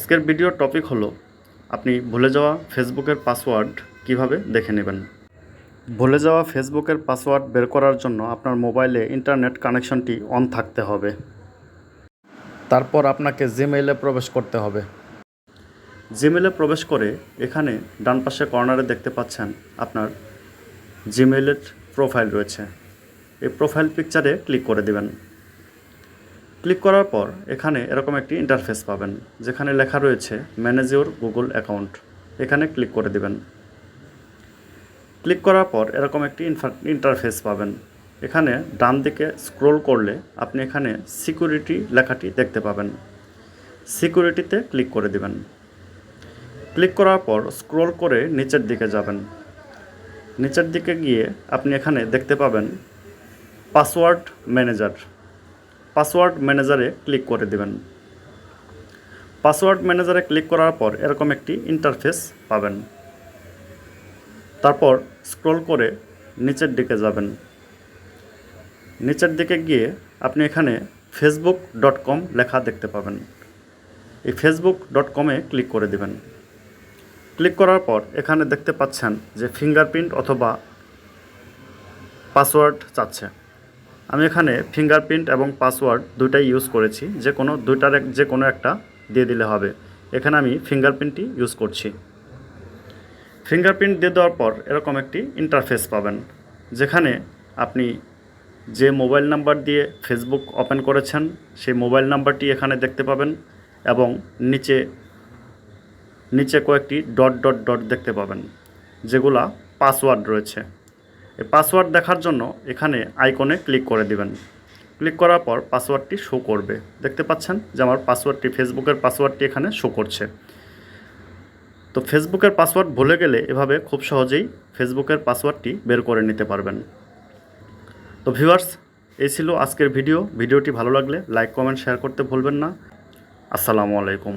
আজকের ভিডিওর টপিক হলো আপনি ভুলে যাওয়া ফেসবুকের পাসওয়ার্ড কিভাবে দেখে নেবেন। ভুলে যাওয়া ফেসবুকের পাসওয়ার্ড বের করার জন্য আপনার মোবাইলে ইন্টারনেট কানেকশনটি অন থাকতে হবে। তারপর আপনাকে জিমেইলে প্রবেশ করতে হবে। জিমেইলে প্রবেশ করে এখানে ডান পাশে কর্নারে দেখতে পাচ্ছেন আপনার জিমেইলের প্রোফাইল রয়েছে। এই প্রোফাইল পিকচারে ক্লিক করে দিবেন। ক্লিক করার পর এখানে এরকম একটি ইন্টারফেস পাবেন, যেখানে লেখা রয়েছে ম্যানেজ ইওর গুগল অ্যাকাউন্ট। এখানে ক্লিক করে দিবেন। ক্লিক করার পর এরকম একটি ইন্টারফেস পাবেন। এখানে ডান দিকে স্ক্রোল করলে আপনি এখানে সিকিউরিটি লেখাটি দেখতে পাবেন। সিকিউরিটিতে ক্লিক করে দিবেন। ক্লিক করার পর স্ক্রোল করে নিচের দিকে যাবেন। নিচের দিকে গিয়ে আপনি এখানে দেখতে পাবেন পাসওয়ার্ড ম্যানেজার। পাসওয়ার্ড ম্যানেজারে ক্লিক করে দিবেন। পাসওয়ার্ড ম্যানেজারে ক্লিক করার পর এরকম একটি ইন্টারফেস পাবেন। তারপর স্ক্রল করে নিচের দিকে যাবেন। নিচের দিকে গিয়ে আপনি এখানে facebook.com লেখা দেখতে পাবেন। এই facebook.com-এ ক্লিক করে দিবেন। ক্লিক করার পর এখানে দেখতে পাচ্ছেন যে ফিঙ্গারপ্রিন্ট অথবা পাসওয়ার্ড চাচ্ছে। আমি এখানে ফিঙ্গারপ্রিন্ট এবং পাসওয়ার্ড দুটাই ইউজ করেছি, যে কোনো একটা দিয়ে দিলে হবে। এখানে আমি ফিঙ্গারপ্রিন্টই ইউজ করছি। ফিঙ্গারপ্রিন্ট দিয়ে দেওয়ার পর এরকম একটি ইন্টারফেস পাবেন, যেখানে আপনি যে মোবাইল নাম্বার দিয়ে ফেসবুক ওপেন করেছেন সেই মোবাইল নাম্বারটি এখানে দেখতে পাবেন এবং নিচে কয়েকটি ডট ডট ডট দেখতে পাবেন, যেগুলা পাসওয়ার্ড রয়েছে। এই পাসওয়ার্ড দেখার জন্য এখানে আইকনে ক্লিক করে দিবেন। ক্লিক করার পর পাসওয়ার্ডটি শো করবে। দেখতে পাচ্ছেন যে আমার ফেসবুকের পাসওয়ার্ডটি এখানে শো করছে। তো ফেসবুকের পাসওয়ার্ড ভুলে গেলে এভাবে খুব সহজেই ফেসবুকের পাসওয়ার্ডটি বের করে নিতে পারবেন। তো ভিউয়ার্স, এই ছিল আজকের ভিডিওটি ভালো লাগলে লাইক, কমেন্ট, শেয়ার করতে ভুলবেন না। আসসালামু আলাইকুম।